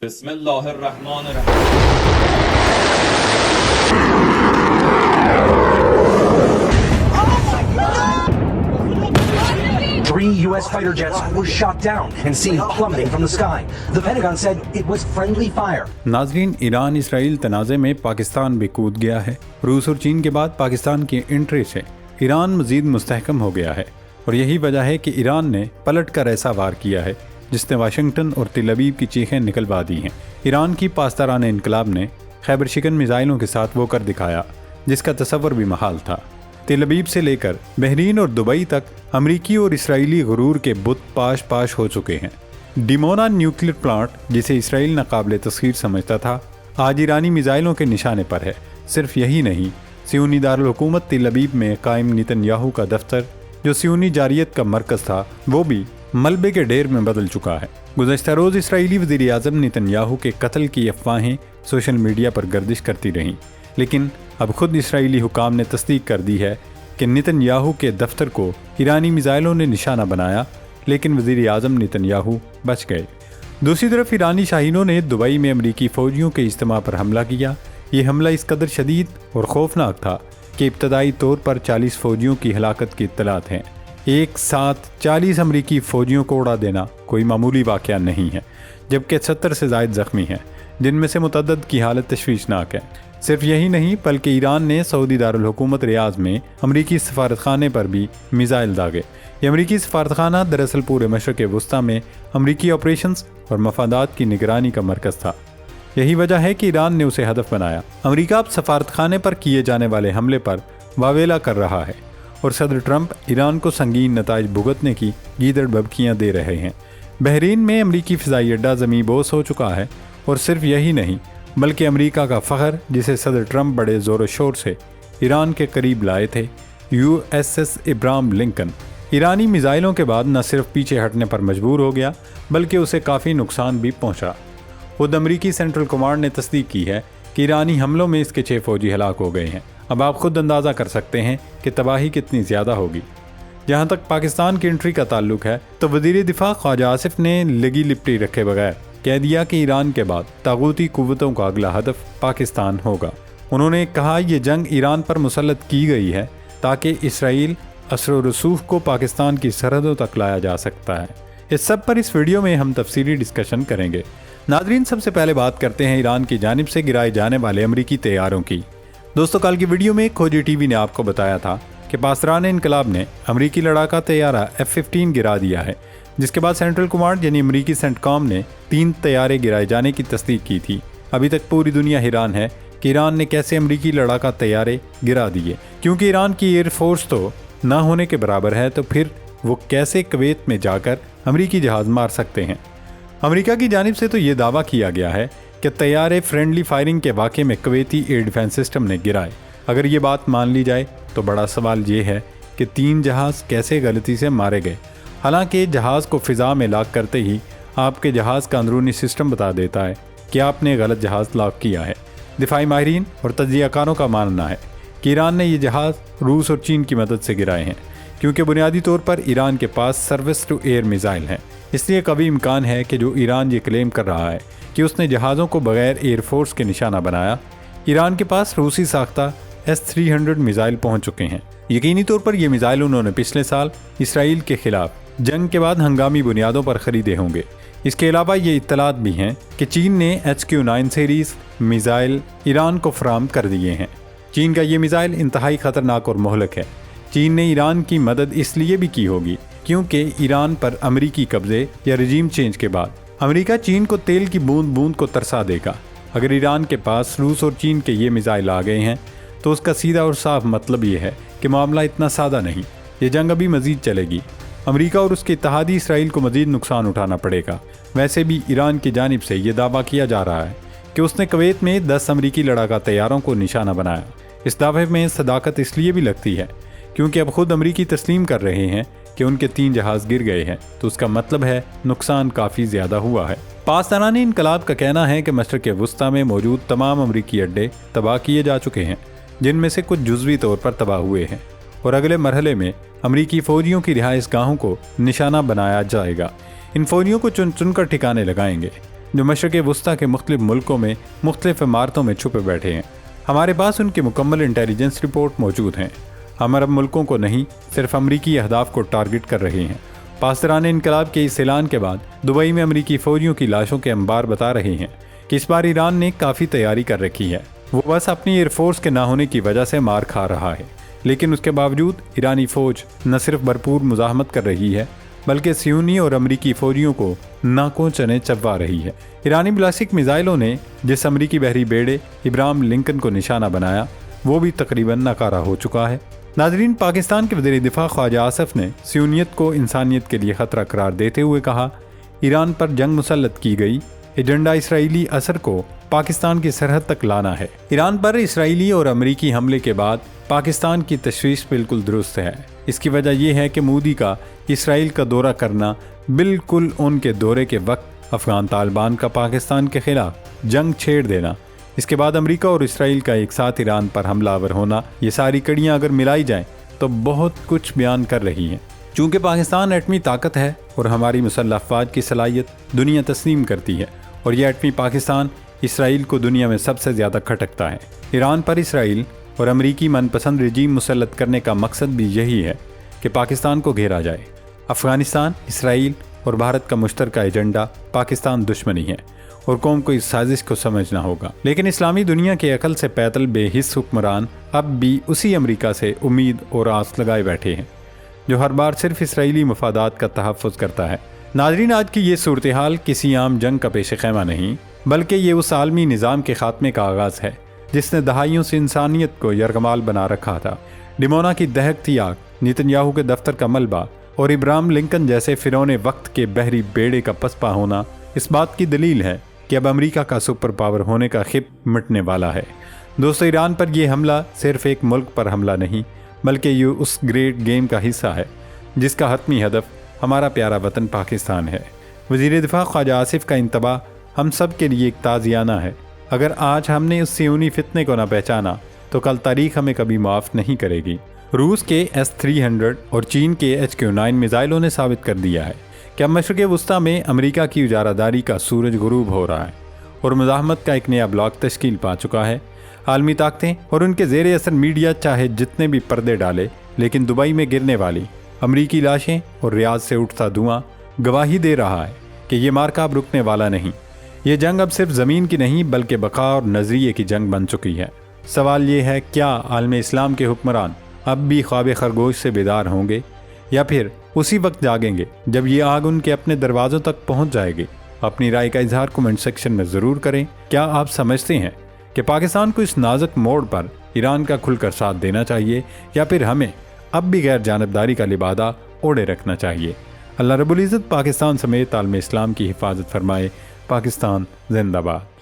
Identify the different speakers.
Speaker 1: بسم اللہ الرحمن الرحیم.
Speaker 2: Three U.S. fighter jets were shot down and seen plummeting from the sky. The Pentagon said it was friendly fire.
Speaker 3: ناظرین، ایران اسرائیل تنازع میں پاکستان بھی کود گیا ہے. روس اور چین کے بعد پاکستان کی انٹری سے ایران مزید مستحکم ہو گیا ہے، اور یہی وجہ ہے کہ ایران نے پلٹ کر ایسا وار کیا ہے جس نے واشنگٹن اور تل ابیب کی چیخیں نکلوا دی ہیں. ایران کی پاسداران انقلاب نے خیبر شکن میزائلوں کے ساتھ وہ کر دکھایا جس کا تصور بھی محال تھا. تل ابیب سے لے کر بحرین اور دبئی تک امریکی اور اسرائیلی غرور کے بت پاش پاش ہو چکے ہیں. ڈیمونا نیوکلیر پلانٹ، جسے اسرائیل ناقابل تسخیر سمجھتا تھا، آج ایرانی میزائلوں کے نشانے پر ہے. صرف یہی نہیں، صہیونی دارالحکومت تل ابیب میں قائم نیتن یاہو کا دفتر، جو صہیونی جارحیت کا مرکز تھا، وہ بھی ملبے کے ڈھیر میں بدل چکا ہے. گزشتہ روز اسرائیلی وزیر اعظم نیتن یاہو کے قتل کی افواہیں سوشل میڈیا پر گردش کرتی رہیں، لیکن اب خود اسرائیلی حکام نے تصدیق کر دی ہے کہ نیتن یاہو کے دفتر کو ایرانی میزائلوں نے نشانہ بنایا، لیکن وزیر اعظم نیتن یاہو بچ گئے. دوسری طرف ایرانی شاہینوں نے دبئی میں امریکی فوجیوں کے اجتماع پر حملہ کیا. یہ حملہ اس قدر شدید اور خوفناک تھا کہ ابتدائی طور پر 40 فوجیوں کی ہلاکت کی اطلاعات ہیں. ایک ساتھ 40 امریکی فوجیوں کو اڑا دینا کوئی معمولی واقعہ نہیں ہے، جبکہ 70 سے زائد زخمی ہیں، جن میں سے متعدد کی حالت تشویشناک ہے. صرف یہی نہیں، بلکہ ایران نے سعودی دارالحکومت ریاض میں امریکی سفارتخانے پر بھی میزائل داغے. یہ امریکی سفارتخانہ دراصل پورے مشرق وسطیٰ میں امریکی آپریشنز اور مفادات کی نگرانی کا مرکز تھا. یہی وجہ ہے کہ ایران نے اسے ہدف بنایا. امریکہ اب سفارتخانے پر کیے جانے والے حملے پر واویلا کر رہا ہے، اور صدر ٹرمپ ایران کو سنگین نتائج بھگتنے کی گیدڑ ببکیاں دے رہے ہیں. بحرین میں امریکی فضائی اڈہ زمیں بوس ہو چکا ہے، اور صرف یہی نہیں، بلکہ امریکہ کا فخر، جسے صدر ٹرمپ بڑے زور و شور سے ایران کے قریب لائے تھے، USS ابراہم لنکن، ایرانی میزائلوں کے بعد نہ صرف پیچھے ہٹنے پر مجبور ہو گیا، بلکہ اسے کافی نقصان بھی پہنچا. خود امریکی سینٹرل کمانڈ نے تصدیق کی ہے کہ ایرانی حملوں میں اس کے 6 فوجی ہلاک ہو گئے ہیں. اب آپ خود اندازہ کر سکتے ہیں کہ تباہی کتنی زیادہ ہوگی. جہاں تک پاکستان کی انٹری کا تعلق ہے، تو وزیر دفاع خواجہ آصف نے لگی لپٹی رکھے بغیر کہہ دیا کہ ایران کے بعد طاغوتی قوتوں کا اگلا ہدف پاکستان ہوگا. انہوں نے کہا، یہ جنگ ایران پر مسلط کی گئی ہے تاکہ اسرائیل اثر و رسوخ کو پاکستان کی سرحدوں تک لایا جا سکتا ہے. اس سب پر اس ویڈیو میں ہم تفصیلی ڈسکشن کریں گے. ناظرین، سب سے پہلے بات کرتے ہیں ایران کی جانب سے گرائے جانے والے امریکی طیاروں کی. دوستو، کل کی ویڈیو میں کھوجی ٹی وی نے آپ کو بتایا تھا کہ پاسداران انقلاب نے امریکی لڑاکا طیارہ F-15 گرا دیا ہے، جس کے بعد سینٹرل کمانڈ یعنی امریکی سینٹ کام نے 3 طیارے گرائے جانے کی تصدیق کی تھی. ابھی تک پوری دنیا حیران ہے کہ ایران نے کیسے امریکی لڑاکا طیارے گرا دیے، کیونکہ ایران کی ایئر فورس تو نہ ہونے کے برابر ہے، تو پھر وہ کیسے کویت میں جا کر امریکی جہاز مار سکتے ہیں. امریکہ کی جانب سے تو یہ دعویٰ کیا گیا ہے کہ طیارے فرینڈلی فائرنگ کے واقعے میں کویتی ایئر ڈیفنس سسٹم نے گرائے. اگر یہ بات مان لی جائے تو بڑا سوال یہ ہے کہ 3 جہاز کیسے غلطی سے مارے گئے، حالانکہ جہاز کو فضا میں لاک کرتے ہی آپ کے جہاز کا اندرونی سسٹم بتا دیتا ہے کہ آپ نے غلط جہاز لاک کیا ہے. دفاعی ماہرین اور تجزیہ کاروں کا ماننا ہے کہ ایران نے یہ جہاز روس اور چین کی مدد سے گرائے ہیں، کیونکہ بنیادی طور پر ایران کے پاس سروس ٹو ایئر میزائل ہیں. اس لیے کبھی امکان ہے کہ جو ایران یہ کلیم کر رہا ہے کہ اس نے جہازوں کو بغیر ایئر فورس کے نشانہ بنایا، ایران کے پاس روسی ساختہ S-300 میزائل پہنچ چکے ہیں. یقینی طور پر یہ میزائل انہوں نے پچھلے سال اسرائیل کے خلاف جنگ کے بعد ہنگامی بنیادوں پر خریدے ہوں گے. اس کے علاوہ یہ اطلاعات بھی ہیں کہ چین نے HQ-9 سیریز میزائل ایران کو فراہم کر دیے ہیں. چین کا یہ میزائل انتہائی خطرناک اور مہلک ہے. چین نے ایران کی مدد اس لیے بھی کی ہوگی کیونکہ ایران پر امریکی قبضے یا رجیم چینج کے بعد امریکہ چین کو تیل کی بوند بوند کو ترسا دے گا. اگر ایران کے پاس روس اور چین کے یہ میزائل آ گئے ہیں تو اس کا سیدھا اور صاف مطلب یہ ہے کہ معاملہ اتنا سادہ نہیں، یہ جنگ ابھی مزید چلے گی. امریکہ اور اس کے اتحادی اسرائیل کو مزید نقصان اٹھانا پڑے گا. ویسے بھی ایران کی جانب سے یہ دعویٰ کیا جا رہا ہے کہ اس نے کویت میں 10 امریکی لڑاکا طیاروں کو نشانہ بنایا. اس دعوے میں صداقت اس لیے بھی لگتی ہے کیونکہ اب خود امریکی تسلیم کر رہے ہیں کہ ان کے 3 جہاز گر گئے ہیں، تو اس کا مطلب ہے نقصان کافی زیادہ ہوا ہے. پاسداران انقلاب کا کہنا ہے کہ مشرق وسطیٰ میں موجود تمام امریکی اڈے تباہ کیے جا چکے ہیں، جن میں سے کچھ جزوی طور پر تباہ ہوئے ہیں، اور اگلے مرحلے میں امریکی فوجیوں کی رہائش گاہوں کو نشانہ بنایا جائے گا. ان فوجیوں کو چن چن کر ٹھکانے لگائیں گے. جو مشرق وسطی کے مختلف ملکوں میں مختلف عمارتوں میں چھپے بیٹھے ہیں۔ ہمارے پاس ان کی مکمل انٹیلیجنس رپورٹ موجود ہیں۔ ہم عرب ملکوں کو نہیں، صرف امریکی اہداف کو ٹارگٹ کر رہے ہیں۔ پاسداران انقلاب کے اس اعلان کے بعد دبئی میں امریکی فوجیوں کی لاشوں کے انبار بتا رہے ہیں کہ اس بار ایران نے کافی تیاری کر رکھی ہے۔ وہ بس اپنی ایئر فورس کے نہ ہونے کی وجہ سے مار کھا رہا ہے، لیکن اس کے باوجود ایرانی فوج نہ صرف بھرپور مزاحمت کر رہی ہے بلکہ صہیونی اور امریکی فوجیوں کو ناکوں چنے چبوا رہی ہے۔ ایرانی بلاسٹک میزائلوں نے جس امریکی بحری بیڑے ابراہم لنکن کو نشانہ بنایا وہ بھی تقریباً ناکارہ ہو چکا ہے۔ ناظرین، پاکستان کے وزیر دفاع خواجہ آصف نے صہیونیت کو انسانیت کے لیے خطرہ قرار دیتے ہوئے کہا، ایران پر جنگ مسلط کی گئی، ایجنڈا اسرائیلی اثر کو پاکستان کی سرحد تک لانا ہے۔ ایران پر اسرائیلی اور امریکی حملے کے بعد پاکستان کی تشویش بالکل درست ہے۔ اس کی وجہ یہ ہے کہ مودی کا اسرائیل کا دورہ کرنا بالکل ان کے دورے کے وقت افغان طالبان کا پاکستان کے خلاف جنگ چھیڑ دینا، اس کے بعد امریکہ اور اسرائیل کا ایک ساتھ ایران پر حملہ آور ہونا، یہ ساری کڑیاں اگر ملائی جائیں تو بہت کچھ بیان کر رہی ہیں۔ چونکہ پاکستان ایٹمی طاقت ہے اور ہماری مسلح افواج کی صلاحیت دنیا تسلیم کرتی ہے، اور یہ ایٹمی پاکستان اسرائیل کو دنیا میں سب سے زیادہ کھٹکتا ہے۔ ایران پر اسرائیل اور امریکی من پسند رجیم مسلط کرنے کا مقصد بھی یہی ہے کہ پاکستان کو گھیرا جائے۔ افغانستان، اسرائیل اور بھارت کا مشترکہ ایجنڈا پاکستان دشمنی ہے، اور قوم کو اس سازش کو سمجھنا ہوگا۔ لیکن اسلامی دنیا کے عقل سے پیدل بے حس حکمران اب بھی اسی امریکہ سے امید اور آس لگائے بیٹھے ہیں جو ہر بار صرف اسرائیلی مفادات کا تحفظ کرتا ہے۔ ناظرین، آج کی یہ صورتحال کسی عام جنگ کا پیش خیمہ نہیں، بلکہ یہ اس عالمی نظام کے خاتمے کا آغاز ہے جس نے دہائیوں سے انسانیت کو یرغمال بنا رکھا تھا۔ ڈمونا کی دہکتی آگ، نیتن یاہو کے دفتر کا ملبہ اور ابراہم لنکن جیسے فرعون وقت کے بحری بیڑے کا پسپا ہونا اس بات کی دلیل ہے کہ اب امریکہ کا سپر پاور ہونے کا خط مٹنے والا ہے۔ دوستو، ایران پر یہ حملہ صرف ایک ملک پر حملہ نہیں، بلکہ یہ اس گریٹ گیم کا حصہ ہے جس کا حتمی ہدف ہمارا پیارا وطن پاکستان ہے۔ وزیر دفاع خواجہ آصف کا انتباہ ہم سب کے لیے ایک تازیانہ ہے۔ اگر آج ہم نے اس صہیونی فتنے کو نہ پہچانا تو کل تاریخ ہمیں کبھی معاف نہیں کرے گی۔ روس کے S-300 اور چین کے HQ-9 میزائلوں نے ثابت کر دیا ہے کہ اب مشرق وسطی میں امریکہ کی اجارہ داری کا سورج غروب ہو رہا ہے اور مزاحمت کا ایک نیا بلاک تشکیل پا چکا ہے۔ عالمی طاقتیں اور ان کے زیر اثر میڈیا چاہے جتنے بھی پردے ڈالے، لیکن دبئی میں گرنے والی امریکی لاشیں اور ریاض سے اٹھتا دھواں گواہی دے رہا ہے کہ یہ معرکہ اب رکنے والا نہیں۔ یہ جنگ اب صرف زمین کی نہیں بلکہ بقا اور نظریے کی جنگ بن چکی ہے۔ سوال یہ ہے، کیا عالم اسلام کے حکمران اب بھی خواب خرگوش سے بیدار ہوں گے، یا پھر اسی وقت جاگیں گے جب یہ آگ ان کے اپنے دروازوں تک پہنچ جائے گی؟ اپنی رائے کا اظہار کمنٹ سیکشن میں ضرور کریں۔ کیا آپ سمجھتے ہیں کہ پاکستان کو اس نازک موڑ پر ایران کا کھل کر ساتھ دینا چاہیے، یا پھر ہمیں اب بھی غیر جانبداری کا لبادہ اوڑھے رکھنا چاہیے؟ اللہ رب العزت پاکستان سمیت عالم اسلام کی حفاظت فرمائے۔ پاکستان زندہ باد۔